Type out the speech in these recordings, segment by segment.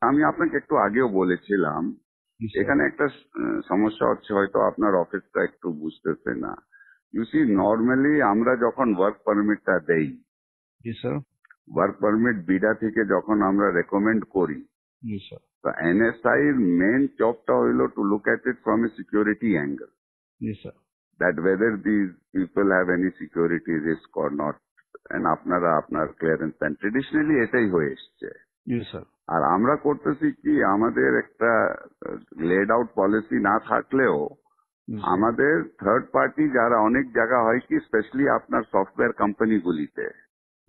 আমি আপনাকে একটু আগেও বলেছিলাম জি স্যার। এখানে একটা সমস্যা হচ্ছে, হয়তো আপনার অফিসটা একটু বুঝতেছে না। ইউ সি, নর্মালি আমরা যখন ওয়ার্ক পারমিটটা দেই, জি স্যার। ওয়ার্ক পারমিট বিডা থেকে যখন আমরা রেকমেন্ড করি, জি স্যার। তো এনএসআই এর মেন জবটা হইলো to look at it from a security angle, জি sir. That whether this people have any security risk or not, and আপনারা আপনার ক্লিয়ারেন্স দেন। ট্রেডিশনালি এটাই হয়ে এসছে। জি স্যার। আর আমরা করতেছি কি, আমাদের একটা লেড আউট পলিসি না থাকলেও জি স্যার। আমাদের থার্ড পার্টি যারা অনেক জায়গা হয় কি, স্পেশালি আপনার সফটওয়্যার কোম্পানিগুলিতে,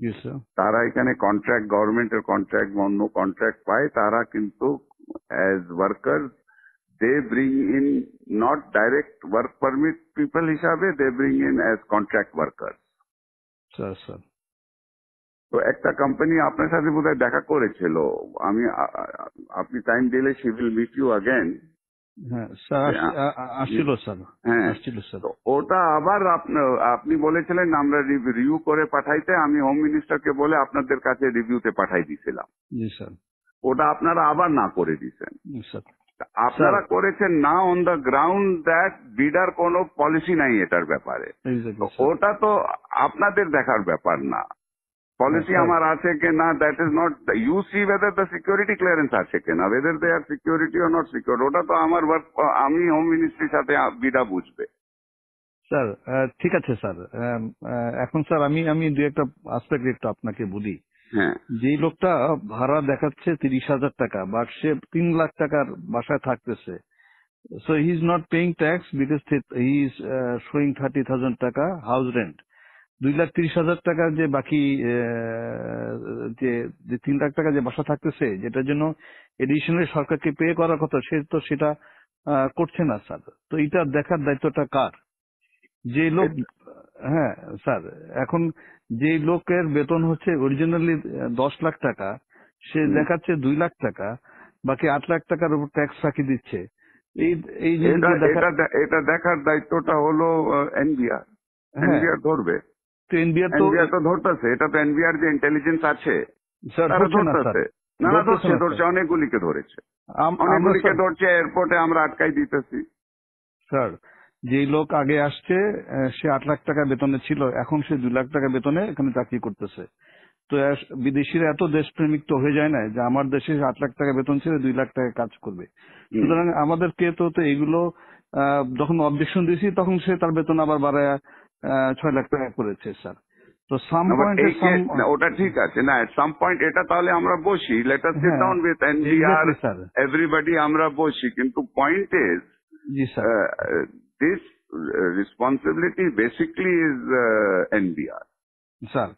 জি স্যার। তারা এখানে কন্ট্রাক্ট, গভর্নমেন্টের কন্ট্রাক্ট, অন্য কন্ট্রাক্ট পায়, তারা কিন্তু as worker they bring in not direct work permit people হিসাবে, they bring in as contract worker. Sir sir. তো একটা কোম্পানি আপনার সাথে বোধহয় দেখা করেছিল, আমি আপনি টাইম দিলে she will meet you again. হ্যাঁ স্যার, আসছিল স্যার। হ্যাঁ, আসছিল স্যার। তো ওটা আবার আপনি বলেছিলেন আমরা রিভিউ করে পাঠাইতে, আমি হোম মিনিস্টারকে বলে আপনাদের কাছে রিভিউতে পাঠাই দিয়েছিলাম। জি স্যার। ওটা আপনারা আবার না করে দিয়েছেন। জি স্যার। আপনারা করেছেন না অন দ্য গ্রাউন্ড দ্যাট বিডার কোনো পলিসি নাই এটার ব্যাপারে। তো এক্স্যাক্টলি স্যার। ওটা তো আপনাদের দেখার ব্যাপার না, হ্যাঁ পলিসি স্যার। আমার আছে কি না, that is not, you see whether the security clearance আছে কিনা, whether they are security or not secure, ওটা তো আমার ওয়ার্ক, আমি হোম মিনিস্ট্রির সাথে বিডা বুঝবে। স্যার ঠিক আছে স্যার। এখন স্যার আমি আমি দু একটা আসপেক্ট একটু আপনাকে বলি। হ্যাঁ, যেই লোকটা ভাড়া দেখাচ্ছে 30,000 টাকা, বাট সে 3 লাখ টাকার বাসায় থাকতেছে, so he is not paying tax because he is showing 30,000 টাকা হাউস রেন্ট। 2,30,000 টাকার যে বাকি যে যে 3 লাখ টাকা যে বাসা থাকতেছে, যেটার জন্য এডিশনালি সরকারকে পে করার কথা, সে তো সেটা করছে না স্যার। তো এটা দেখার দায়িত্বটা কার? যে লোক, হ্যাঁ স্যার, এখন যে লোকের বেতন হচ্ছে অরিজিনালি 10 লাখ টাকা, সে দেখাচ্ছে 2 লাখ টাকা, বাকি 8 লাখ টাকার উপর ট্যাক্স ফাঁকি দিচ্ছে। এই এই এটা জিনিসগুলো দেখা। এটা এটা দেখার দায়িত্বটা হলো এনবিআর। হ্যাঁ, এনবিআর ধরবে, তো এনবিআর তো এনবিআর তো ধরতেছে, এটা তো এনবিআর যে ইন্টেলিজেন্স আছে স্যার তারা ধরছে না স্যার, ধরতেছে। না না, ধরতেছে ধরছে না ধরছে, স্যার। অনেকগুলিকে ধরেছে, আমরা অনেকগুলিকে স্যার, ধরছে, এয়ারপোর্টে আমরা আটকাই দিতেছি। স্যার যেই লোক আগে আসছে সে 8 লাখ টাকা বেতনে ছিল, এখন সে 2 লাখ টাকা বেতনে এখানে চাকরি করতেছে। তো বিদেশিরা এত দেশপ্রেমিক তো হয়ে যায় না যে আমার দেশে 8 লাখ টাকা বেতন ছিল 2 লাখ টাকা কাজ করবে। হুম। সুতরাং আমাদেরকে তো তো এগুলো যখন অবজেকশন দিয়েছি তখন সে তার বেতন আবার বাড়ায় 6 লাখ টাকা করেছে স্যার। তো সাম না, বাট পয়েন্টে এই ওটা ঠিক আছে না, এট সাম পয়েন্ট এটা তাহলে আমরা বসি, লেট আস সিট হ্যাঁ down with NBR, exactly sir. Everybody আমরা বসি, কিন্তু point is G sir. This responsibility basically is NBR. Sir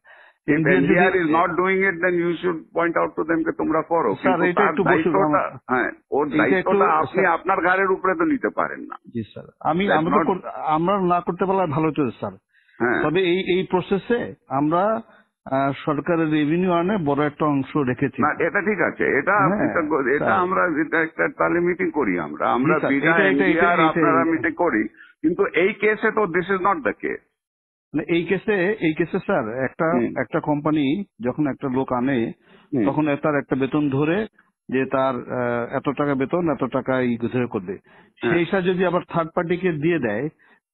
If NBR যদি NBR is not doing it, then you should point out to them যে তোমরা করো, sir কিন্তু এটা তার একটু বসুক দায়িত্বটা, হ্যাঁ, ওর এইটা একটু দায়িত্বটা আপনি স্যার। আপনার ঘাড়ের উপরে তো নিতে পারেন না। জি স্যার, আমি দ্যাটস আমরা তো নট। আমরা না করতে পারলে ভালো হতো স্যার। হ্যাঁ, তবে এই এই প্রসেসে আমরা সরকারের রেভিনিউ আনে বড় একটা অংশ রেখেছি না, স্যার। এটা ঠিক আছে, এটা হ্যাঁ এটা স্যার। আমরা এটা একটা তাহলে মিটিং করি, আমরা জি আমরা স্যার, বিনা এটা এটা এটা এনবিআর এটা আপনারা মিটিং করি, কিন্তু এই কেসে তো this is not the case. মানে এই কেসে স্যার একটা হুম, একটা কোম্পানি যখন একটা লোক আনে, হুম, তখন তার একটা বেতন ধরে যে তার এত টাকা বেতন এত টাকা ধরে করবে, হ্যাঁ। সেইটা যদি আবার থার্ড পার্টিকে দিয়ে দেয়,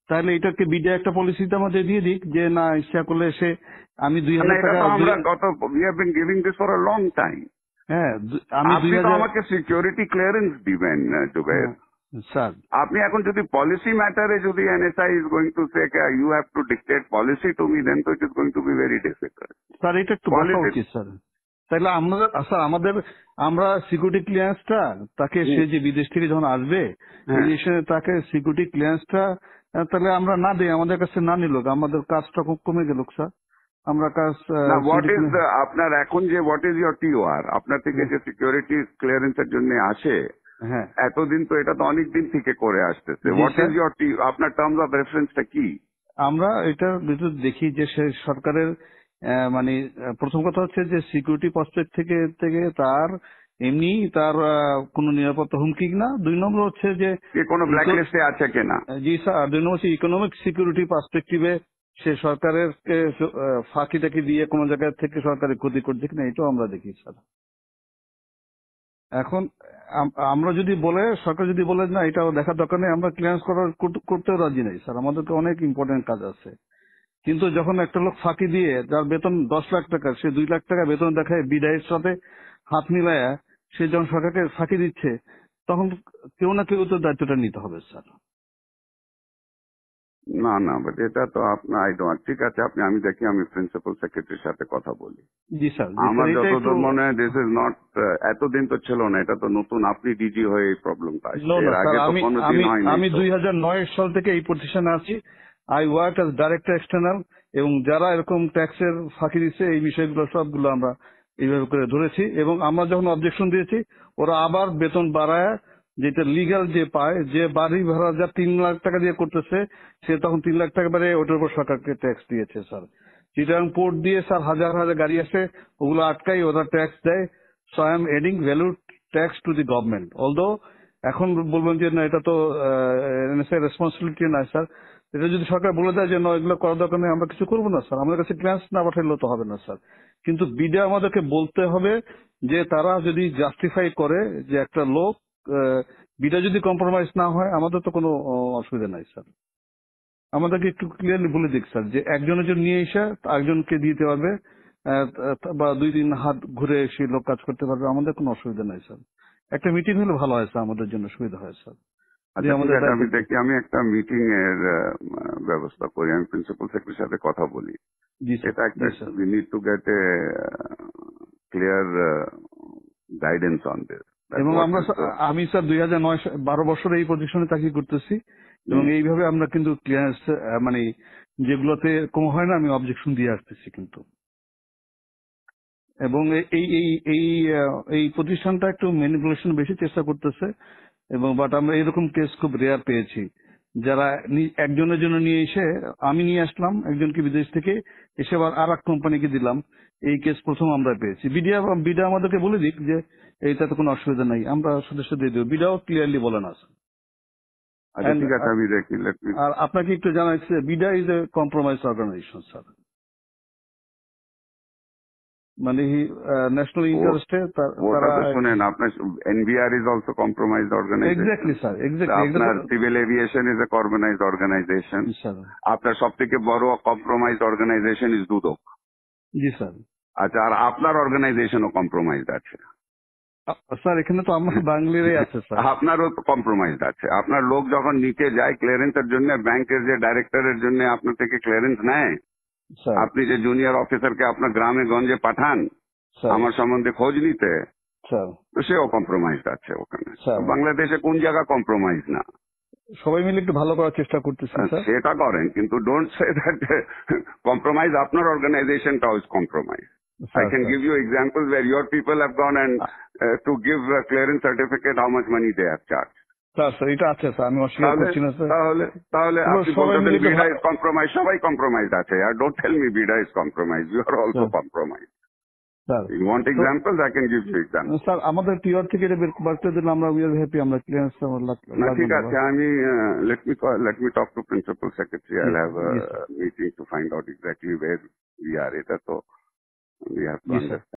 তাহলে এটাকে বিডিআই একটা পলিসিতে আমাদের দিয়ে দিক যে না, ইচ্ছা করলে সে আমি দুই না, হাজার এটা টাকা তো আমরা we have been giving this for a long time. হ্যাঁ আমি আপনি তো 2,000। আমাকে সিকিউরিটি ক্লিয়ারেন্স দিবেন জুবের। হ্যাঁ স্যার। আপনি এখন যদি পলিসি ম্যাটারে যদি NSI is going to say you have to dictate policy to me, then তো it is going to be very difficult. Sir এটা একটু বসা পলিসি, উচিত স্যার। তাহলে আমরা স্যার আমাদের আমরা সিকিউরিটি ক্লিয়ারেন্সটা তাকে, সে যে বিদেশ থেকে যখন আসবে হ্যাঁ, বিদেশে তাকে সিকিউরিটি ক্লিয়ারেন্সটা তাহলে আমরা না দিই, আমাদের কাছে না নিল, আমাদের কাজটা খুব কমে গেল স্যার। আমরা কাজ না, হোয়াট সিকিউরিটি ইজ আপনার এখন যে হোয়াট ইজ ইয়োর টিওআর, আপনার থেকে যে সিকিউরিটি ক্লিয়ারেন্সের জন্য আসে, হ্যাঁ। এতদিন তো এটা তো অনেক দিন থেকে করে আসতেছে, জি হোয়াট ইজ স্যার, ইয়োর আপনার টার্মস অফ রেফারেন্সটা কি? আমরা এটার ভিতর দেখি যে সে সরকারের মানে প্রথম কথা হচ্ছে যে সিকিউরিটি পার্সপেক্ট থেকে থেকে তার এমনি তার কোনো নিরাপত্তা হুমকি না। 2 নম্বর হচ্ছে যে কোনো ব্ল্যাক লিস্টে আছে কিনা। জি স্যার, 2 নম্বর হচ্ছে ইকোনমিক সিকিউরিটি পার্সপেক্টিভে সে সরকারের ফাঁকি টাকি দিয়ে কোনো জায়গা থেকে সরকারের ক্ষতি করছে কিনা, এটাও আমরা দেখি স্যার। এখন আমরা যদি বলে, সরকার যদি বলে না এটা দেখার দরকার নেই, আমরা ক্লিয়ারেন্স করতেও রাজি নেই স্যার, আমাদেরকে অনেক ইম্পর্টেন্ট কাজ আছে। কিন্তু যখন একটা লোক ফাঁকি দিয়ে, যার বেতন 10 লাখ টাকা, সে 2 লাখ টাকা বেতন দেখায় বিদায়ের সাথে হাত মিলায়া, সে যখন সরকারকে ফাঁকি দিচ্ছে, তখন কেউ না কেউ তো দায়িত্বটা নিতে হবে স্যার। না না, বাট এটা তো আপনার ঠিক আছে, আমি দেখি, আমি প্রিন্সিপাল সেক্রেটারির সাথে কথা বলি। জি স্যার, আমার এটা একটু যতদূর মনে হয় দিস ইজ নট, এতদিন তো ছিল না, এটা তো নতুন, আপনি ডিজি হয়ে এই প্রবলেমটা আসছে, নো এর না আগে স্যার, তো কোনোদিন হয়নি। আমি তো 2009 সাল থেকে এই প্রতিষ্ঠানে আছি। I work as director external, এবং যারা এরকম ট্যাক্সের ফাঁকি দিচ্ছে এই বিষয়গুলো সবগুলো আমরা এইভাবে করে ধরেছি, এবং আমরা যখন অবজেকশন দিয়েছি ওরা আবার বেতন বাড়ায়, যেটা লিগ্যাল যে পায়, যে বাড়ি ভাড়া যা 3 লাখ টাকা দিয়ে করতেছে, সে তখন 3 লাখ টাকা বাড়ে ওটার উপর সরকারকে ট্যাক্স দিয়েছে স্যার। চিটাগাং পোর্ট দিয়ে স্যার হাজার হাজার গাড়ি আসে, ওগুলো আটকাই, ওরা ট্যাক্স দেয়। So I am adding value tax to the government. Although এখন বলবেন যে না এটা তো এনএসআই রেসপন্সিবিলিটি না স্যার, এটা যদি সরকার বলে দেয় যে না এগুলো করার দরকার নেই, আমরা কিছু করবো না স্যার, আমাদের কাছে ক্লিয়ারেন্স না পাঠাইলেও তো হবে না স্যার। কিন্তু বিডা আমাদেরকে বলতে হবে যে তারা যদি জাস্টিফাই করে যে একটা লোক, বিডা যদি কম্প্রোমাইজ না হয়, আমাদের তো কোনো অসুবিধা নাই স্যার। আমাদেরকে একটু ক্লিয়ারলি বলে দিক স্যার, যে একজনের জন্য নিয়ে এসে আরেকজনকে দিতে পারবে, বা 2 দিন হাত ঘুরে সেই লোক কাজ করতে পারবে, আমাদের কোনো অসুবিধা নাই স্যার। একটা মিটিং হলে ভালো হয় স্যার, আমাদের জন্য সুবিধা হয় স্যার। যে আচ্ছা ঠিক আমাদের আছে, আমি দেখি, আমি একটা মিটিং এর ব্যবস্থা করি, আমি প্রিন্সিপাল সেক্রেটারির সাথে কথা বলি। জি স্যার, এটা একটা, জি sir. We need to get a clear guidance on this. এবং আমি স্যার 12 বছর এই পজিশনে চাকরি করতেছি, এবং এইভাবে আমরা কিন্তু ক্লিয়ারেন্স, মানে যেগুলোতে কম হয় না, আমি অবজেকশন দিয়ে আসতেছি কিন্তু। এবং এই এই এই এই প্রতিষ্ঠানটা একটু ম্যানিপুলেশন বেশি চেষ্টা করতেছে, এবং বাট আমরা এরকম কেস খুব রেয়ার পেয়েছি, যারা একজনের জন্য নিয়ে এসে, আমি নিয়ে আসলাম একজনকে বিদেশ থেকে, এসে আবার আর এক কোম্পানিকে দিলাম, এই কেস প্রথম আমরা পেয়েছি। বিডা আমাদেরকে বলে দিক যে এইটাতে কোনো অসুবিধা নাই, আমরা সদস্য দিয়ে দেবো, বিডাও ক্লিয়ারলি বলে না স্যার। আচ্ছা ঠিক আছে, আমি দেখি, let me- আর আপনাকে একটু জানা যাচ্ছে, BIDA is a compromise organization sir, মানে ন্যাশনাল ইন্টারেস্টে ওটা তারা। তো শুনেন, আপনার NBR is also compromise organization, exactly sir, exactly আপনার civil aviation is a compromise organization, sir. আপনার সব থেকে বড় কম্প্রোমাইজ অর্গানাইজেশন ইজ দুদক। জি স্যার। আচ্ছা, আর আপনার অর্গানাইজেশনও কম্প্রোমাইজ আছে? স্যার এখানে তো আমার বাঙালিরাই আছে স্যার। আপনারও তো কম্প্রোমাইজ আছে। আপনার লোক যখন নিচে যায় ক্লিয়ারেন্সের জন্য, ব্যাংকের যে ডাইরেক্টরের জন্য আপনার থেকে ক্লিয়ারেন্স নেয়, স্যার, আপনি যে জুনিয়র অফিসারকে আপনার গ্রামে গঞ্জে পাঠান স্যার, আমার সম্বন্ধে খোঁজ নিতে, স্যার, তো সেও কম্প্রোমাইজ আছে ওখানে। স্যার, বাংলাদেশে কোন জায়গা কম্প্রোমাইজ না? সবাই মিলে একটু ভালো করার চেষ্টা করতেছি স্যার। সেটা করেন, কিন্তু ডোন্ট সে দ্যাট কম্প্রোমাইজ আপনার অর্গানাইজেশনটাও is compromise. I can give you examples where your people have gone and to give a clearance certificate, how much money they have charged. Sir এটা আছে স্যার, আমি অস্বীকার করছি না স্যার। তাহলে আপনি সবাই বলতেন মিলে বিডা ইজ কম্প্রোমাইজ, সবাই কম্প্রোমাইজ আছে। আর don't tell me BIDA is compromise, you are also compromise. Sir, you want examples, I can give you example. Sir আমাদের টিআর থেকে এটা বের করতে দিলে আমরা উই আর হ্যাপি, আমরা ক্লিয়ারেন্স না ঠিক আছে, আমি let me talk to principal secretary. I'll have a meeting to find out exactly where we are. এটা তো we have to understand.